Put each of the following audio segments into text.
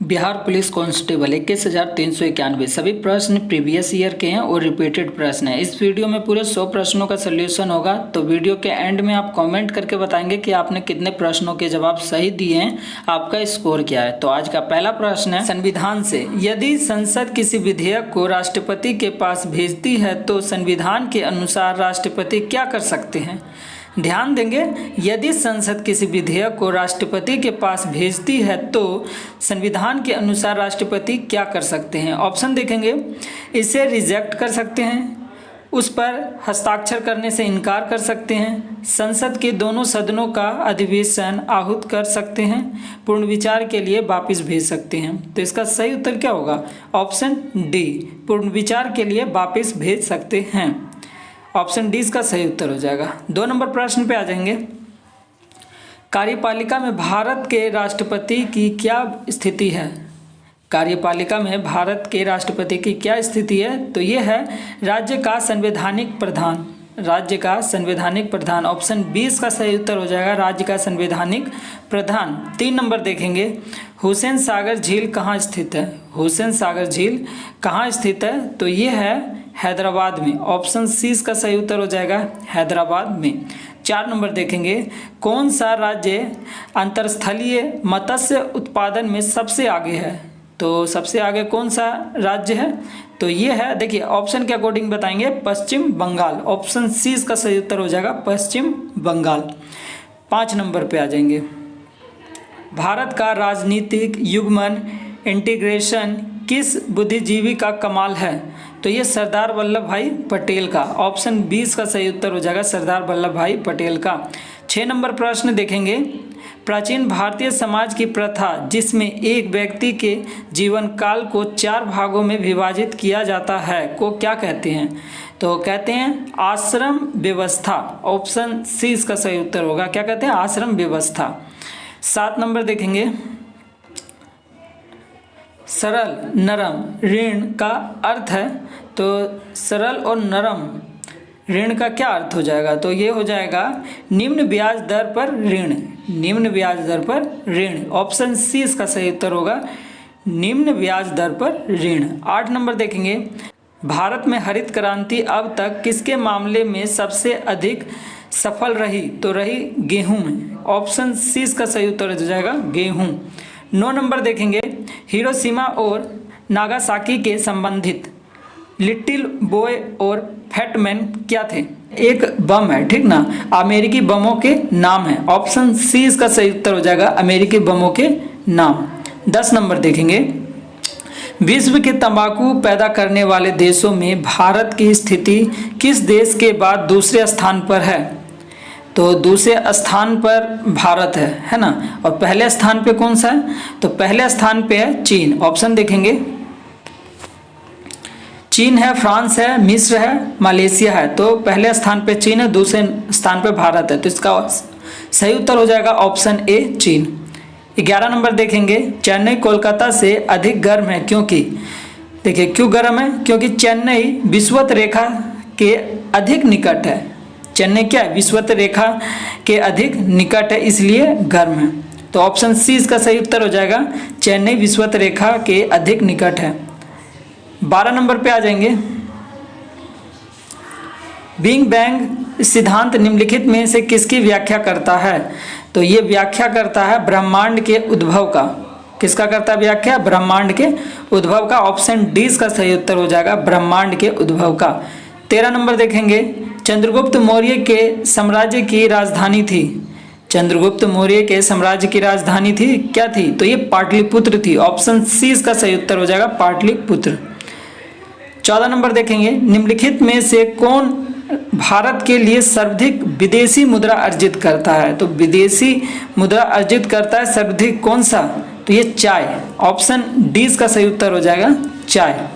Bihar police constable 21,391 सभी प्रश्न previous year के हैं और रिपीटेड प्रश्न हैं। इस वीडियो में पूरे 100 प्रश्नों का सलूशन होगा। तो वीडियो के एंड में आप कमेंट करके बताएंगे कि आपने कितने प्रश्नों के जवाब सही दिए हैं, आपका स्कोर क्या है। तो आज का पहला प्रश्न है, संविधान से यदि संसद किसी विधेयक को राष्ट्रपति के पास भेजती है तो संविधान के अनुसार राष्ट्रपति क्या कर सकते हैं। ध्यान देंगे, यदि संसद किसी विधेयक को राष्ट्रपति के पास भेजती है तो संविधान के अनुसार राष्ट्रपति क्या कर सकते हैं। ऑप्शन देखेंगे, इसे रिजेक्ट कर सकते हैं, उस पर हस्ताक्षर करने से इनकार कर सकते हैं, संसद के दोनों सदनों का अधिवेशन आहूत कर सकते हैं, पूर्ण विचार के लिए वापस भेज सकते हैं। तो इसका सही उत्तर क्या होगा। ऑप्शन डी, पूर्ण विचार के लिए वापस भेज सकते हैं। ऑप्शन डी इसका सही उत्तर हो जाएगा। 2 नंबर प्रश्न पे आ जाएंगे, कार्यपालिका में भारत के राष्ट्रपति की क्या स्थिति है। कार्यपालिका में भारत के राष्ट्रपति की क्या स्थिति है, तो ये है राज्य का संवैधानिक प्रधान। राज्य का संवैधानिक प्रधान, ऑप्शन 20 का सही उत्तर हो जाएगा, राज्य का संवैधानिक प्रधान। 3 नंबर देखेंगे, हुसैन सागर झील कहाँ स्थित है। हुसैन सागर झील कहाँ स्थित है, तो ये है हैदराबाद में। ऑप्शन सी इसका सही उत्तर हो जाएगा, हैदराबाद में। 4 नंबर देखेंगे, कौन सा राज्य अंतरस्थलीय मत्स्य उत्पादन में सबसे आगे है। तो सबसे आगे कौन सा राज्य है, तो ये है, देखिए ऑप्शन के अकॉर्डिंग बताएंगे, पश्चिम बंगाल। ऑप्शन सी इसका सही उत्तर हो जाएगा, पश्चिम बंगाल। 5 नंबर पे आ जाएंगे, भारत का राजनीतिक युग्मन इंटीग्रेशन किस बुद्धिजीवी का कमाल है, तो ये सरदार वल्लभ भाई पटेल का। ऑप्शन 20 का सही उत्तर हो जाएगा, सरदार वल्लभ भाई पटेल का। 6 नंबर प्रश्न देखेंगे, प्राचीन भारतीय समाज की प्रथा जिसमें एक व्यक्ति के जीवन काल को 4 भागों में विभाजित किया जाता है को क्या कहते हैं, तो कहते हैं आश्रम व्यवस्था। ऑप्शन सी इसका सही उत्तर होगा, क्या कहते हैं, आश्रम व्यवस्था। 7 नंबर देखेंगे, सरल नरम ऋण का अर्थ है, तो सरल और नरम ऋण का क्या अर्थ हो जाएगा, तो ये हो जाएगा निम्न ब्याज दर पर ऋण। निम्न ब्याज दर पर ऋण, ऑप्शन सी इसका सही उत्तर होगा, निम्न ब्याज दर पर ऋण। 8 नंबर देखेंगे, भारत में हरित क्रांति अब तक किसके मामले में सबसे अधिक सफल रही, तो रही गेहूं में। ऑप्शन सी इसका सही उत्तर हो जाएगा, गेहूं। 9 नंबर देखेंगे, हिरोशिमा और नागासाकी के संबंधित लिटिल बॉय और फैट मैन क्या थे। एक बम है, ठीक ना, अमेरिकी बमों के नाम है। ऑप्शन सी इसका सही उत्तर हो जाएगा, अमेरिकी बमों के नाम। 10 नंबर देखेंगे, विश्व के तंबाकू पैदा करने वाले देशों में भारत की स्थिति किस देश के बाद दूसरे स्थान पर है, तो दूसरे स्थान पर भारत है ना। और पहले स्थान पे कौन सा है, तो पहले स्थान पे है चीन। ऑप्शन देखेंगे, चीन है, फ्रांस है, मिस्र है, मलेशिया है। तो पहले स्थान पे चीन है, दूसरे स्थान पे भारत है। तो इसका सही उत्तर हो जाएगा ऑप्शन ए, चीन। 11 नंबर देखेंगे, चेन्नई कोलकाता से अधिक गर्म है क्योंकि, देखिए क्यों गर्म है, क्योंकि चेन्नई विषुवत रेखा के अधिक निकट है। चेन्नई क्या है, विषुवत रेखा के अधिक निकट है, इसलिए गर्म है। तो ऑप्शन सी इसका सही उत्तर हो जाएगा, चेन्नई विषुवत रेखा के अधिक निकट है। 12 नंबर पे आ जाएंगे, बिग बैंग सिद्धांत निम्नलिखित में से किसकी व्याख्या करता है, तो ये व्याख्या करता है ब्रह्मांड के उद्भव का। किसका करता है व्याख्या, ब्रह्मांड के उद्भव का। ऑप्शन डी इसका सही उत्तर हो जाएगा, ब्रह्मांड के उद्भव का। 13 नंबर देखेंगे, चंद्रगुप्त मौर्य के साम्राज्य की राजधानी थी। चंद्रगुप्त मौर्य के साम्राज्य की राजधानी थी, क्या थी, तो ये पाटलिपुत्र थी। ऑप्शन सी इसका सही उत्तर हो जाएगा, पाटलिपुत्र। 14 नंबर देखेंगे, निम्नलिखित में से कौन भारत के लिए सर्वाधिक विदेशी मुद्रा अर्जित करता है, तो विदेशी मुद्रा अर्जित करता है सर्वाधिक कौन सा, तो ये चाय। ऑप्शन डी इसका सही उत्तर हो जाएगा, चाय।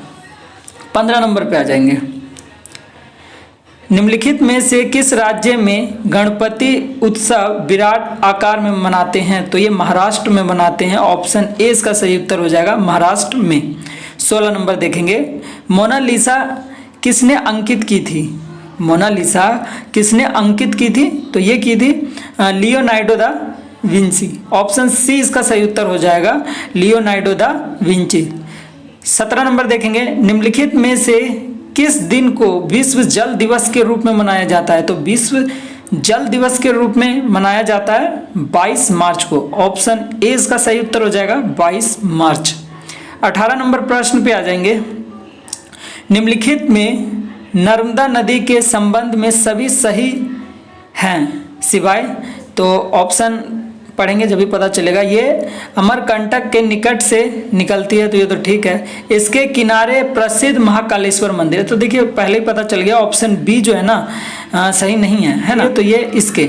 15 नंबर पे आ जाएंगे, निम्नलिखित में से किस राज्य में गणपति उत्सव विराट आकार में मनाते हैं, तो ये महाराष्ट्र में मनाते हैं। ऑप्शन ए इसका सही उत्तर हो जाएगा, महाराष्ट्र में। 16 नंबर देखेंगे, मोनालिसा किसने अंकित की थी। मोनालिसा किसने अंकित की थी, तो ये की थी Leonardo da Vinci. Option C इसका सही उत्तर हो जाएगा, लियोनार्डो दा विंची। 17 नंबर देखेंगे, निम्नलिखित में से किस दिन को विश्व जल दिवस के रूप में मनाया जाता है? तो विश्व जल दिवस के रूप में मनाया जाता है 22 मार्च को। ऑप्शन ए इसका सही उत्तर हो जाएगा 22 मार्च। 18 नंबर प्रश्न पे आ जाएंगे, निम्नलिखित में नर्मदा नदी के संबंध में सभी सही हैं सिवाय, तो ऑप्शन पढ़ेंगे जब भी पता चलेगा। ये अमरकंटक के निकट से निकलती है, तो ये तो ठीक है। इसके किनारे प्रसिद्ध महाकालेश्वर मंदिर है, तो देखिए पहले ही पता चल गया, ऑप्शन बी जो है ना सही नहीं है ना। तो ये इसके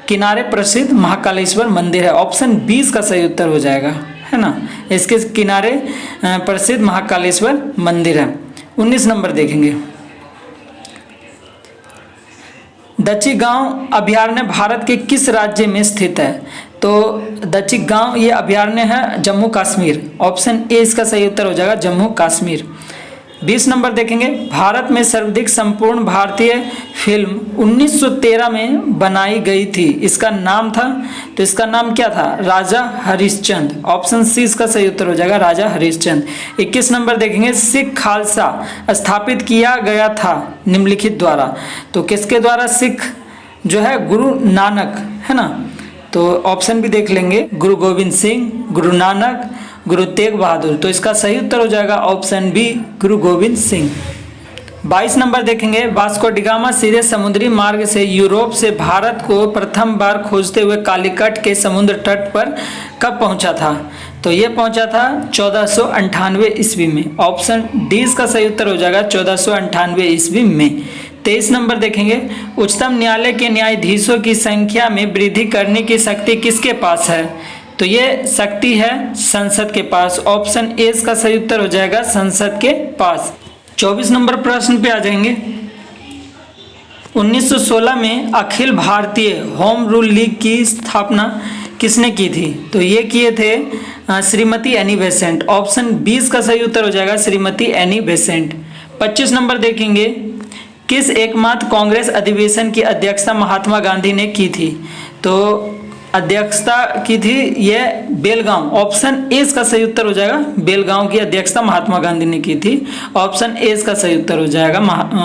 किनारे प्रसिद्ध महाकालेश्वर मंदिर है, ऑप्शन बी इसका सही उत्तर हो जाएगा, है ना। इसके किनारे प्रसिद्ध महाकालेश्वर मंदिर है। 19 नंबर देखेंगे, दची गांव अभयारण्य भारत के किस राज्य में स्थित है? तो दची गांव ये अभयारण्य है जम्मू कश्मीर। ऑप्शन ए इसका सही उत्तर हो जाएगा जम्मू कश्मीर। 20 नंबर देखेंगे, भारत में सर्वाधिक संपूर्ण भारतीय फिल्म 1913 में बनाई गई थी, इसका नाम था, तो इसका नाम क्या था? राजा हरिश्चंद्र। ऑप्शन सी इसका सही उत्तर हो जाएगा राजा हरिश्चंद्र। 21 नंबर देखेंगे, सिख खालसा स्थापित किया गया था निम्नलिखित द्वारा, तो किसके द्वारा? सिख जो है गुरु नानक, है ना। तो ऑप्शन भी देख लेंगे, गुरु गोविंद सिंह, गुरु नानक, गुरु तेग बहादुर। तो इसका सही उत्तर हो जाएगा ऑप्शन बी, गुरु गोविंद सिंह। 22 नंबर देखेंगे, वास्को डिगामा सीधे समुद्री मार्ग से यूरोप से भारत को प्रथम बार खोजते हुए कालीकट के समुद्र तट पर कब पहुंचा था? तो ये पहुंचा था 1498 ईस्वी में। ऑप्शन डी इसका सही उत्तर हो जाएगा 1498 ईस्वी में। 23 नंबर देखेंगे, उच्चतम न्यायालय के न्यायाधीशों की संख्या में वृद्धि करने की शक्ति किसके पास है? तो ये शक्ति है संसद के पास। ऑप्शन ए इसका सही उत्तर हो जाएगा संसद के पास। 24 नंबर प्रश्न पे आ जाएंगे, 1916 में Akhil Bharatiya home rule league की स्थापना किसने की थी? तो ये किए थे Shrimati Annie Besant. Option B इसका सही उत्तर हो जाएगा श्रीमती एनी बेसेंट। 25 नंबर देखेंगे, किस एकमात्र कांग्रेस अधिवेशन की अध्यक्षता महात्मा गांधी ने की थी? तो अध्यक्षता की थी ये बेलगांव। ऑप्शन ए इसका सही उत्तर हो जाएगा बेलगांव की अध्यक्षता महात्मा गांधी ने की थी। ऑप्शन ए इसका सही उत्तर हो जाएगा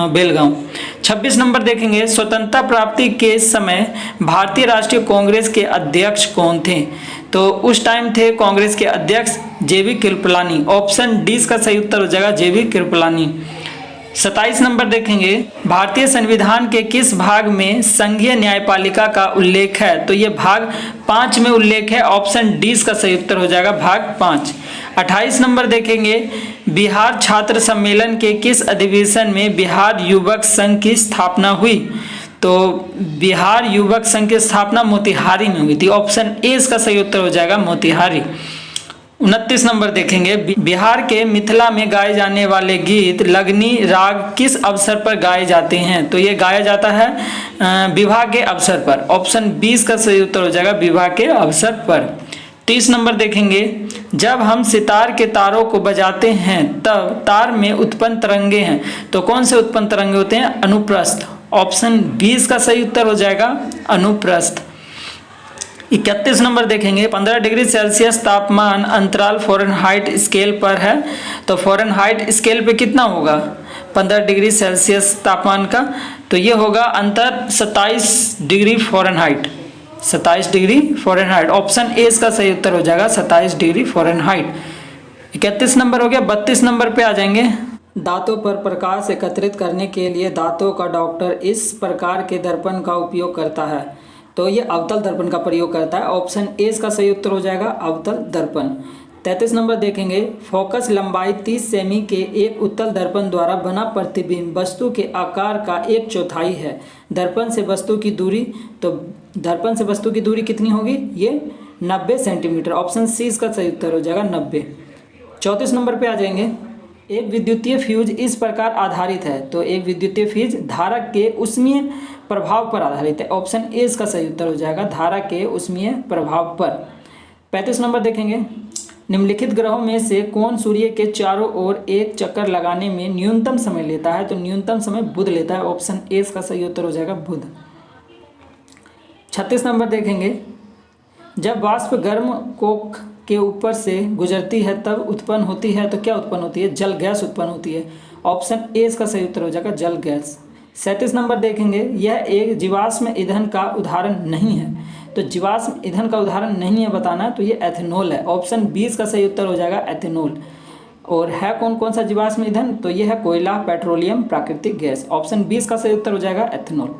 बेलगांव। 26 नंबर देखेंगे, स्वतंत्रता प्राप्ति के समय भारतीय राष्ट्रीय कांग्रेस के अध्यक्ष कौन थे? तो उस टाइम थे कांग्रेस के अध्यक्ष जेबी कृपलानी। ऑप्शन डी इसका सही उत्तर हो जाएगा जेबी कृपलानी। 27 नंबर देखेंगे, भारतीय संविधान के किस भाग में संघीय न्यायपालिका का उल्लेख है? तो ये भाग 5 में उल्लेख है। ऑप्शन डी इसका सही उत्तर हो जाएगा भाग 5। 28 नंबर देखेंगे, बिहार छात्र सम्मेलन के किस अधिवेशन में बिहार युवक संघ की स्थापना हुई? तो बिहार युवक संघ की स्थापना मोतिहारी में हुई थी। ऑप्शन ए इसका सही उत्तर हो जाएगा मोतिहारी। 29 नंबर देखेंगे, बिहार के मिथिला में गाए जाने वाले गीत लगनी राग किस अवसर पर गाए जाते हैं? तो ये गाया जाता है विवाह के अवसर पर। ऑप्शन 20 का सही उत्तर हो जाएगा विवाह के अवसर पर। 30 नंबर देखेंगे, जब हम सितार के तारों को बजाते हैं तब तार में उत्पन्न तरंगे हैं, तो कौन से उत्पन्न तरंगे होते हैं? अनुप्रस्थ। ऑप्शन 20 का सही उत्तर हो जाएगा अनुप्रस्थ। 31 नंबर देखेंगे, 15 डिग्री सेल्सियस तापमान अंतराल फ़ारेनहाइट स्केल पर है, तो फ़ारेनहाइट स्केल पे कितना होगा 15 डिग्री सेल्सियस तापमान का? तो ये होगा अंतर 27 degree Fahrenheit. 27 degree Fahrenheit. Option A इसका सही उत्तर हो जाएगा 27 डिग्री फ़ारेनहाइट। 31 नंबर हो गया। 32 नंबर पे आ जाएंगे, दांतों पर प्रकाश एकत्रित करने के लिए दांतों का डॉक्टर इस प्रकार के दर्पण का उपयोग करता है, तो ये अवतल दर्पण का प्रयोग करता है। ऑप्शन ए इसका सही उत्तर हो जाएगा अवतल दर्पण। 33 नंबर देखेंगे, फोकस लंबाई 30 सेमी के एक उत्तल दर्पण द्वारा बना प्रतिबिंब वस्तु के आकार का 1/4 है। दर्पण से वस्तु की दूरी, तो दर्पण से वस्तु की दूरी कितनी होगी? ये 90 सेंटीमीटर। ऑप्शन सी इसका सही उत्तर हो जाएगा 90। 34 नंबर पे आ जाएंगे, एक विद्युतीय फ्यूज इस प्रकार आधारित है, तो एक विद्युतीय फ्यूज धारक के उष्मीय प्रभाव पर आधारित है। ऑप्शन ए इसका सही उत्तर हो जाएगा धारा के उष्मीय प्रभाव पर। 35 नंबर देखेंगे, निम्नलिखित ग्रहों में से कौन सूर्य के चारों ओर एक चक्कर लगाने में न्यूनतम समय लेता है? तो न्यूनतम समय बुध लेता है। ऑप्शन ए इसका सही उत्तर हो जाएगा बुध। 36 नंबर देखेंगे, जब वाष्प गर्म कोक के ऊपर से गुजरती है तब उत्पन्न होती है, तो क्या उत्पन्न होती है? जल गैस उत्पन्न होती है। ऑप्शन ए इसका सही उत्तर हो जाएगा, जल गैस। 37 नंबर देखेंगे, यह एक जीवाश्म ईंधन का उदाहरण नहीं है। तो जीवाश्म ईंधन का उदाहरण नहीं है बताना, तो ये एथेनॉल है। ऑप्शन 20 का सही उत्तर हो जाएगा एथेनॉल। और है कौन कौन सा जीवाश्म ईंधन? तो ये है कोयला, पेट्रोलियम, प्राकृतिक गैस। ऑप्शन 20 का सही उत्तर हो जाएगा एथेनॉल।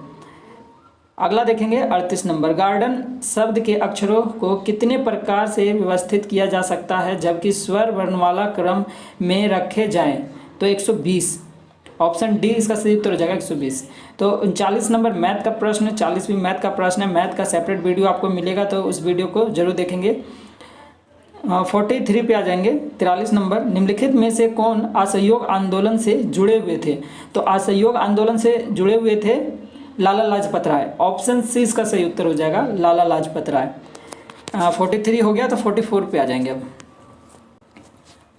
अगला देखेंगे 38 नंबर, गार्डन शब्द के अक्षरों को कितने प्रकार से व्यवस्थित किया जा सकता है जबकि स्वर वर्णमाला क्रम में रखे जाएं? तो 120। ऑप्शन डी इसका सही उत्तर हो जाएगा 120। तो 39 नंबर मैथ का प्रश्न, 40वीं मैथ का प्रश्न है। मैथ का सेपरेट वीडियो आपको मिलेगा, तो उस वीडियो को जरूर देखेंगे। 43 पे आ जाएंगे। 43 नंबर, निम्नलिखित में से कौन असहयोग आंदोलन से जुड़े हुए थे? तो असहयोग आंदोलन से जुड़े हुए थे लाला लाजपत राय। ऑप्शन सी इसका सही उत्तर हो जाएगा लाला लाजपत राय। 43 हो गया, तो 44 पे आ जाएंगे अब।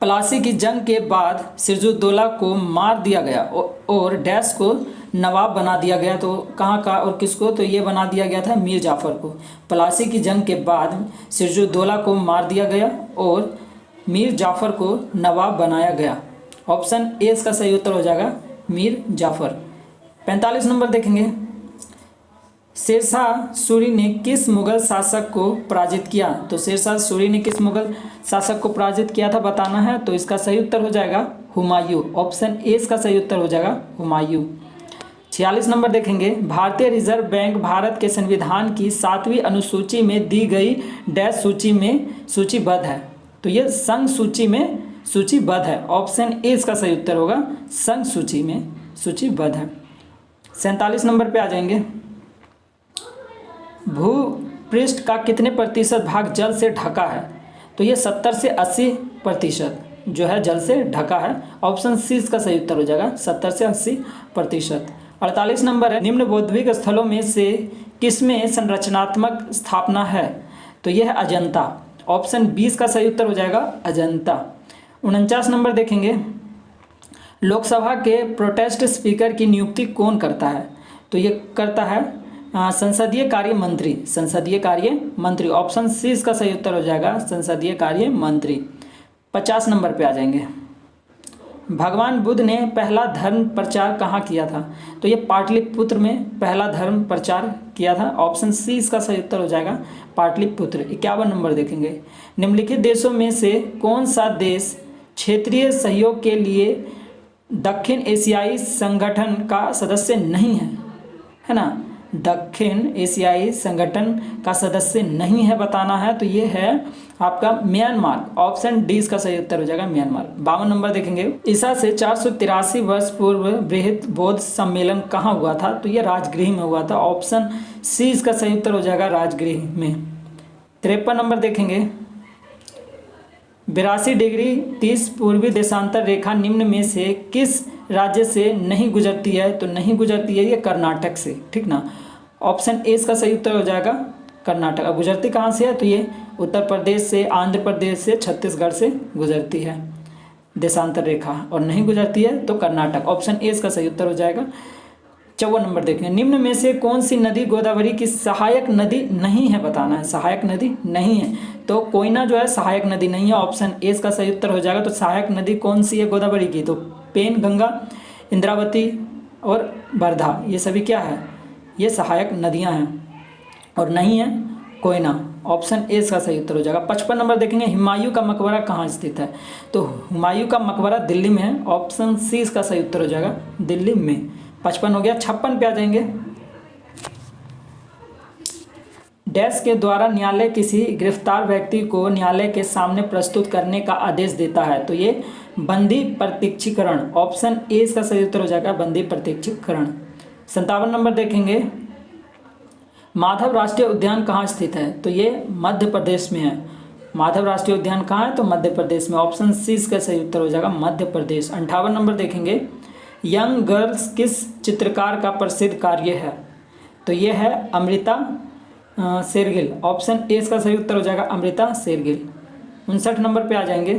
प्लासी की जंग के बाद सिराजुद्दौला को मार दिया गया और डैश को नवाब बना दिया गया, तो कहाँ का और किसको? तो ये बना दिया गया था मीर जाफ़र को। प्लासी की जंग के बाद सिराजुद्दौला को मार दिया गया और मीर जाफ़र को नवाब बनाया गया। ऑप्शन ए इसका सही उत्तर हो जाएगा मीर जाफ़र। 45 नंबर देखेंगे, शेरशाह सूरी ने किस मुगल शासक को पराजित किया? तो शेरशाह सूरी ने किस मुगल शासक को पराजित किया था बताना है, तो इसका सही उत्तर हो जाएगा हुमायूं। ऑप्शन ए इसका सही उत्तर हो जाएगा हुमायूं। 46 नंबर देखेंगे, भारतीय रिजर्व बैंक भारत के संविधान की 7वीं अनुसूची में दी गई डैश सूची में सूचीबद्ध है? तो ये संघ सूची में सूचीबद्ध है। ऑप्शन ए इसका सही उत्तर होगा संघ सूची में सूचीबद्ध है। 47 नंबर पे आ जाएंगे, भूपृष्ठ का कितने प्रतिशत भाग जल से ढका है? तो ये 70 से 80% जो है जल से ढका है। ऑप्शन सी इसका सही उत्तर हो जाएगा 70 से 80%। 48 नंबर है, निम्न बौद्धिक स्थलों में से किसमें संरचनात्मक स्थापना है? तो यह है अजंता। ऑप्शन 20 का सही उत्तर हो जाएगा अजंता। 49 नंबर देखेंगे, लोकसभा के प्रोटेस्ट स्पीकर की नियुक्ति कौन करता है? तो ये करता है संसदीय कार्य मंत्री। संसदीय कार्य मंत्री। ऑप्शन सी इसका सही उत्तर हो जाएगा संसदीय कार्य मंत्री। 50 नंबर पे आ जाएंगे, भगवान बुद्ध ने पहला धर्म प्रचार कहाँ किया था? तो ये पाटलिपुत्र में पहला धर्म प्रचार किया था। ऑप्शन सी इसका सही उत्तर हो जाएगा पाटलिपुत्र। 51 नंबर देखेंगे, निम्नलिखित देशों में से कौन सा देश क्षेत्रीय सहयोग के लिए दक्षिण एशियाई संगठन का सदस्य नहीं है ना? दक्षिण एशियाई संगठन का सदस्य नहीं है बताना है, तो ये है आपका म्यांमार। ऑप्शन डी इसका सही उत्तर हो जाएगा म्यांमार। 52 नंबर देखेंगे, ईसा से 483 वर्ष पूर्व बृहत बौद्ध सम्मेलन कहाँ हुआ था? तो ये राजगृह में हुआ था। ऑप्शन सी इसका सही उत्तर हो जाएगा राजगृह में। 53 नंबर देखेंगे, 82 डिग्री 30 पूर्वी देशांतर रेखा निम्न में से किस राज्य से नहीं गुजरती है? तो नहीं गुजरती है ये कर्नाटक से, ठीक ना। ऑप्शन ए इसका सही उत्तर हो जाएगा कर्नाटक। अब गुजरती कहाँ से है? तो ये उत्तर प्रदेश से, आंध्र प्रदेश से, छत्तीसगढ़ से गुजरती है देशांतर रेखा, और नहीं गुजरती है तो कर्नाटक। ऑप्शन ए इसका सही उत्तर हो जाएगा। 54 नंबर देखें, निम्न में से कौन सी नदी गोदावरी की सहायक नदी नहीं है बताना है। सहायक नदी नहीं है, तो कोयना जो है सहायक नदी नहीं है। ऑप्शन ए इसका सही उत्तर हो जाएगा। तो सहायक नदी कौन सी है गोदावरी की? तो पेन गंगा, इंद्रावती और वर्धा, ये सभी क्या है? ये सहायक नदियां हैं, और नहीं है कोयना। ऑप्शन ए इसका सही उत्तर हो जाएगा। 55 नंबर देखेंगे, हुमायूं का मकबरा कहाँ स्थित है? तो हुमायूं का मकबरा दिल्ली में है। ऑप्शन सी इसका सही उत्तर हो जाएगा दिल्ली में। 55 हो गया। 56 पे आ जाएंगे, डैश के द्वारा न्यायालय किसी गिरफ्तार व्यक्ति को न्यायालय के सामने प्रस्तुत करने का आदेश देता है? तो ये बंदी प्रत्यक्षीकरण। ऑप्शन ए इसका सही उत्तर हो जाएगा बंदी प्रत्यक्षीकरण। 57 नंबर देखेंगे, माधव राष्ट्रीय उद्यान कहाँ स्थित है? तो ये मध्य प्रदेश में है। माधव राष्ट्रीय उद्यान कहाँ है? तो मध्य प्रदेश में। ऑप्शन सी इसका सही उत्तर हो जाएगा मध्य प्रदेश। 58 नंबर देखेंगे, यंग गर्ल्स किस चित्रकार का प्रसिद्ध कार्य है? तो ये है अमृता शेरगिल। ऑप्शन ए इसका सही उत्तर हो जाएगा अमृता शेरगिल। 59 नंबर पे आ जाएंगे,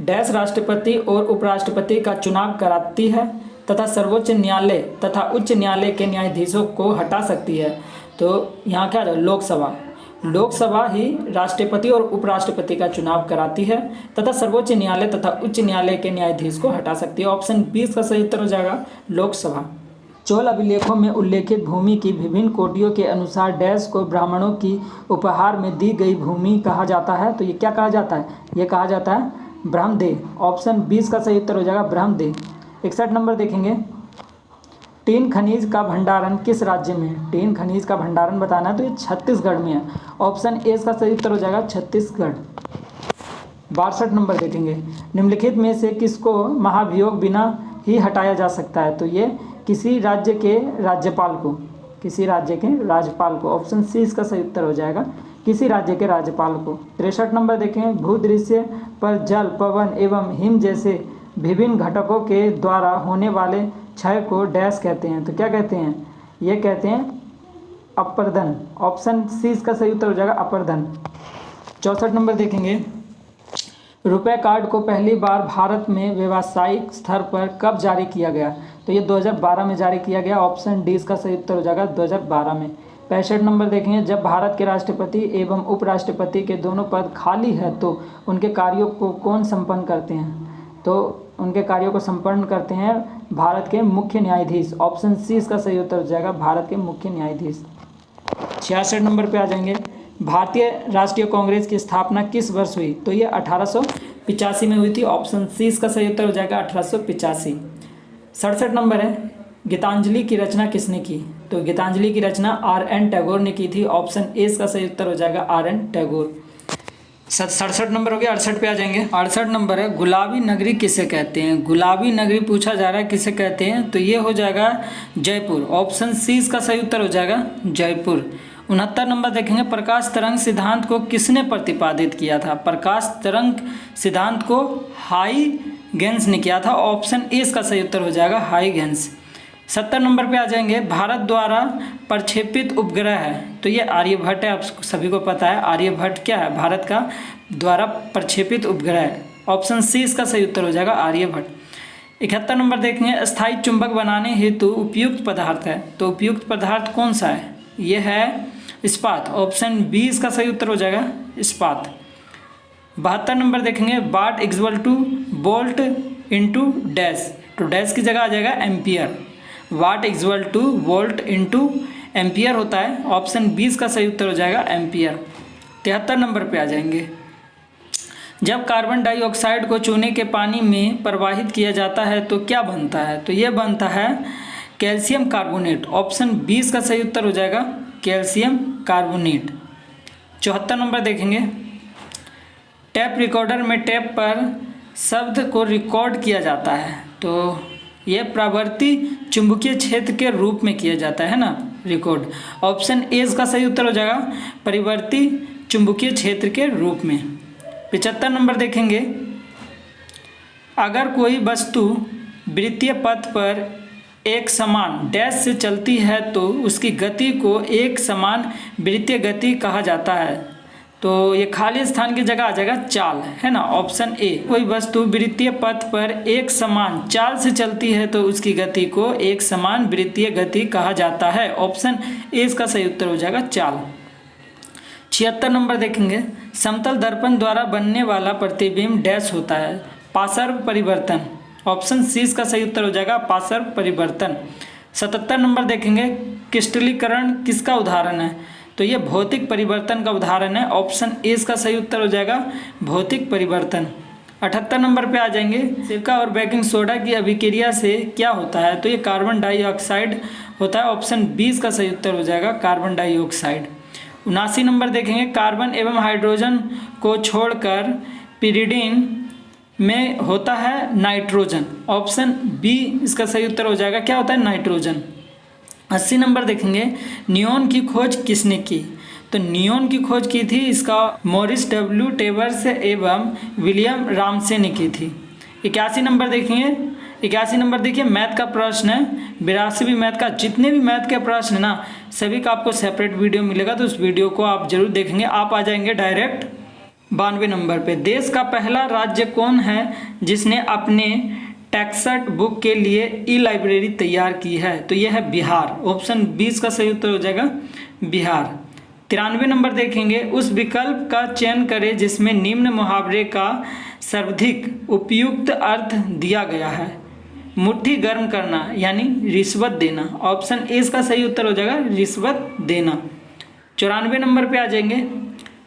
डैश राष्ट्रपति और उपराष्ट्रपति का चुनाव कराती है तथा सर्वोच्च न्यायालय तथा उच्च न्यायालय के न्यायाधीशों को हटा सकती है? तो यहाँ क्या है? लोकसभा। लोकसभा ही राष्ट्रपति और उपराष्ट्रपति का चुनाव कराती है तथा सर्वोच्च न्यायालय तथा उच्च न्यायालय के न्यायाधीश को हटा सकती है। ऑप्शन 20 का सही उत्तर हो जाएगा लोकसभा। चोल अभिलेखों में उल्लेखित भूमि की विभिन्न कोटियों के अनुसार डैश को ब्राह्मणों की उपहार में दी गई भूमि कहा जाता है। तो ये क्या कहा जाता है? ये कहा जाता है ब्रह्मदेह। ऑप्शन 20 का सही उत्तर हो जाएगा ब्रह्मदेह। 61 नंबर देखेंगे, टीन खनिज का भंडारण किस राज्य में है? टीन खनिज का भंडारण बताना है तो ये छत्तीसगढ़ में है। ऑप्शन ए का सही उत्तर हो जाएगा छत्तीसगढ़। 62 नंबर देखेंगे, निम्नलिखित में से किसको महाभियोग बिना ही हटाया जा सकता है? तो ये किसी राज्य के राज्यपाल को, किसी राज्य के राज्यपाल को। ऑप्शन सी इसका सही उत्तर हो जाएगा किसी राज्य के राज्यपाल को। 63 नंबर देखें, भूदृश्य पर जल, पवन एवं हिम जैसे विभिन्न घटकों के द्वारा होने वाले क्षय को डैश कहते हैं। तो क्या कहते हैं? ये कहते हैं अपर्दन। ऑप्शन सी इसका सही उत्तर हो जाएगा अपर्दन। 64 नंबर देखेंगे, रुपए कार्ड को पहली बार भारत में व्यावसायिक स्तर पर कब जारी किया गया? तो ये 2012 में जारी किया गया। ऑप्शन डी इसका सही उत्तर हो जाएगा 2012 में। 65 नंबर देखेंगे, जब भारत के राष्ट्रपति एवं उपराष्ट्रपति के दोनों पद खाली है तो उनके कार्यों को कौन संपन्न करते हैं? तो उनके कार्यों को संपन्न करते हैं भारत के मुख्य न्यायाधीश। ऑप्शन सी इसका सही उत्तर हो जाएगा भारत के मुख्य न्यायाधीश। 66 नंबर पे आ जाएंगे, भारतीय राष्ट्रीय कांग्रेस की स्थापना किस वर्ष हुई? तो ये 1885 में हुई थी। ऑप्शन सी इसका सही उत्तर हो जाएगा 1885। 67 नंबर है, गीतांजलि की रचना किसने की? तो गीतांजलि की रचना R.N. टैगोर ने की थी। ऑप्शन ए इसका सही उत्तर हो जाएगा R.N. टैगोर। 67 नंबर हो गया। 68 पे आ जाएंगे। 68 नंबर है, गुलाबी नगरी किसे कहते हैं? गुलाबी नगरी पूछा जा रहा है किसे कहते हैं? तो ये हो जाएगा जयपुर। ऑप्शन सी इसका सही उत्तर हो जाएगा जयपुर। 69 नंबर देखेंगे, प्रकाश तरंग सिद्धांत को किसने प्रतिपादित किया था? प्रकाश तरंग सिद्धांत को हाइगेंस ने किया था। ऑप्शन ए इसका सही उत्तर हो जाएगा हाइगेंस। 70 नंबर पे आ जाएंगे, भारत द्वारा प्रक्षेपित उपग्रह है। तो ये आर्यभट्ट है, आप सभी को पता है आर्यभट्ट क्या है? भारत का द्वारा प्रक्षेपित उपग्रह है। ऑप्शन सी इसका सही उत्तर हो जाएगा आर्यभट्ट। 71 नंबर देखेंगे, स्थायी चुंबक बनाने हेतु उपयुक्त पदार्थ है। तो उपयुक्त पदार्थ कौन सा है? ये है इस्पात। ऑप्शन बी इसका सही उत्तर हो जाएगा इस्पात। 72 नंबर देखेंगे, watt equal to volt into dash. तो डैश की जगह आ जाएगा ampere. Watt equal to volt into ampere होता है। ऑप्शन 20 का सही उत्तर हो जाएगा एम्पियर। 73 नंबर पे आ जाएंगे, जब कार्बन डाइऑक्साइड को चूने के पानी में प्रवाहित किया जाता है तो क्या बनता है? तो ये बनता है कैल्शियम कार्बोनेट। ऑप्शन 20 का सही उत्तर हो जाएगा कैल्शियम कार्बोनेट। 74 नंबर देखेंगे, टैप रिकॉर्डर में टैप पर शब्द को रिकॉर्ड किया जाता है। तो यह प्रवर्ती चुंबकीय क्षेत्र के रूप में किया जाता है ना रिकॉर्ड। ऑप्शन ए का सही उत्तर हो जाएगा परिवर्ती चुंबकीय क्षेत्र के रूप में। 75 नंबर देखेंगे, अगर कोई वस्तु वृत्तीय पथ पर एक समान डैश से चलती है तो उसकी गति को एक समान वृत्तीय गति कहा जाता है। तो ये खाली स्थान की जगह आ जाएगा चाल, है ना। ऑप्शन ए, कोई वस्तु वृत्तीय पथ पर एक समान चाल से चलती है तो उसकी गति को एक समान वृत्तीय गति कहा जाता है। ऑप्शन ए इसका सही उत्तर हो जाएगा चाल। 76 नंबर देखेंगे, समतल दर्पण द्वारा बनने वाला प्रतिबिंब डैश होता है। पार्श्व परिवर्तन। ऑप्शन सी इसका सही उत्तर हो जाएगा पार्श्व परिवर्तन। 77 नंबर देखेंगे, क्रिस्टलीकरण किसका उदाहरण है? तो ये भौतिक परिवर्तन का उदाहरण है। ऑप्शन ए इसका सही उत्तर हो जाएगा भौतिक परिवर्तन। 78 नंबर पे आ जाएंगे, सिरका और बेकिंग सोडा की अभिक्रिया से क्या होता है? तो ये कार्बन डाइऑक्साइड होता है। ऑप्शन 20 का सही उत्तर हो जाएगा कार्बन डाइऑक्साइड। 79 नंबर देखेंगे, कार्बन एवं हाइड्रोजन को छोड़कर पिरिडीन में होता है नाइट्रोजन। ऑप्शन बी इसका सही उत्तर हो जाएगा क्या होता है? नाइट्रोजन। 80 नंबर देखेंगे, नियोन की खोज किसने की? तो नियोन की खोज की थी इसका मॉरिस डब्ल्यू टेबर्स एवं विलियम रामसे ने की थी। 81 नंबर देखेंगे, 81 नंबर देखिए मैथ का प्रश्न है। 82वीं मैथ का जितने भी मैथ के प्रश्न है ना सभी का आपको सेपरेट वीडियो मिलेगा, तो उस वीडियो को आप जरूर देखेंगे। आप आ जाएंगे डायरेक्ट 92 नंबर पे, देश का पहला राज्य कौन है जिसने अपने टेक्स्ट बुक के लिए ई लाइब्रेरी तैयार की है? तो यह है बिहार। ऑप्शन 20 का सही उत्तर हो जाएगा बिहार। 93 नंबर देखेंगे, उस विकल्प का चयन करें जिसमें निम्न मुहावरे का सर्वाधिक उपयुक्त अर्थ दिया गया है। मुट्ठी गर्म करना यानी रिश्वत देना। ऑप्शन ए इसका सही उत्तर हो जाएगा, रिश्वत देना। 94 नंबर पे आ जाएंगे,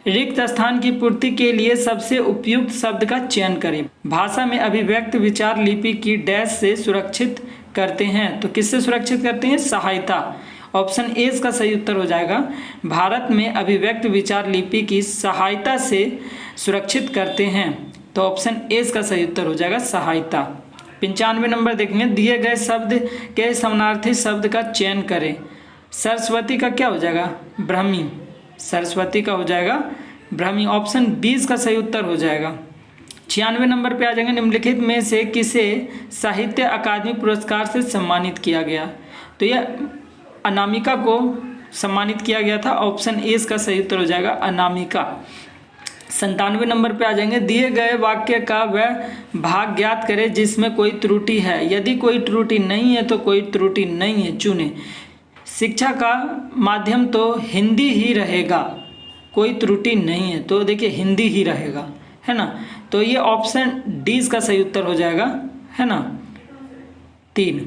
रिक्त स्थान की पूर्ति के लिए सबसे उपयुक्त शब्द का चयन करें। भाषा में अभिव्यक्त विचार लिपि की डैश से सुरक्षित करते हैं। तो किससे सुरक्षित करते हैं? सहायता। ऑप्शन ए इसका सही उत्तर हो जाएगा, भारत में अभिव्यक्त विचार लिपि की सहायता से सुरक्षित करते हैं। तो ऑप्शन ए इसका सही उत्तर हो जाएगा, सहायता। 95 नंबर देखेंगे, दिए गए शब्द के समानार्थी शब्द का चयन करें। सरस्वती का क्या हो जाएगा? ब्रह्मी। सरस्वती का हो जाएगा ब्रह्मी। ऑप्शन 20 का सही उत्तर हो जाएगा। 96 नंबर पे आ जाएंगे, निम्नलिखित में से किसे साहित्य अकादमी पुरस्कार से सम्मानित किया गया? तो यह अनामिका को सम्मानित किया गया था। ऑप्शन ए इसका सही उत्तर हो जाएगा, अनामिका। 97 नंबर पे आ जाएंगे, दिए गए वाक्य का वह भाग ज्ञात करें जिसमें कोई त्रुटि है। यदि कोई त्रुटि नहीं है तो कोई त्रुटि नहीं है, चुने। शिक्षा का माध्यम तो हिंदी ही रहेगा, कोई त्रुटि नहीं है। तो देखिए हिंदी ही रहेगा, है ना। तो ये ऑप्शन डी इसका सही उत्तर हो जाएगा, है ना, 3।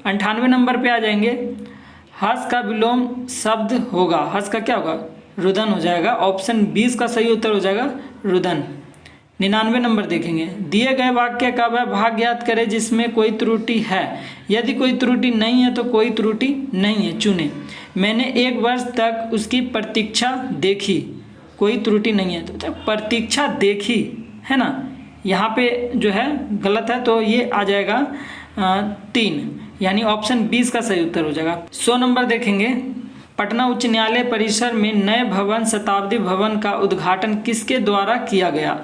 98 नंबर पे आ जाएंगे, हस का विलोम शब्द होगा। हस का क्या होगा? रुदन हो जाएगा। ऑप्शन 20 का सही उत्तर हो जाएगा, रुदन। 99 नंबर देखेंगे, दिए गए वाक्य का वह भाग ज्ञात करें जिसमें कोई त्रुटि है। यदि कोई त्रुटि नहीं है तो कोई त्रुटि नहीं है, चुने। मैंने 1 वर्ष तक उसकी प्रतीक्षा देखी, कोई त्रुटि नहीं है। तो प्रतीक्षा देखी, है ना, यहाँ पे जो है गलत है, तो ये आ जाएगा 3, यानी ऑप्शन 20 का सही उत्तर हो जाएगा। 100 नंबर देखेंगे, पटना उच्च न्यायालय परिसर में नए भवन शताब्दी भवन का उद्घाटन किसके द्वारा किया गया?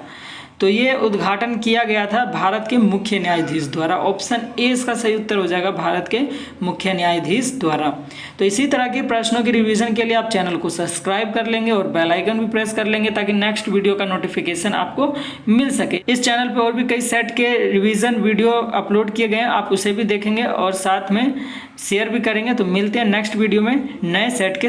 तो ये उद्घाटन किया गया था भारत के मुख्य न्यायाधीश द्वारा। ऑप्शन ए इसका सही उत्तर हो जाएगा, भारत के मुख्य न्यायाधीश द्वारा। तो इसी तरह के प्रश्नों की रिवीजन के लिए आप चैनल को सब्सक्राइब कर लेंगे और बेल आइकन भी प्रेस कर लेंगे ताकि नेक्स्ट वीडियो का नोटिफिकेशन आपको मिल सके। इस चैनल पर और भी कई सेट के रिवीजन वीडियो अपलोड किए गए हैं, आप उसे भी देखेंगे और साथ में शेयर भी करेंगे। तो मिलते हैं नेक्स्ट वीडियो में नए सेट के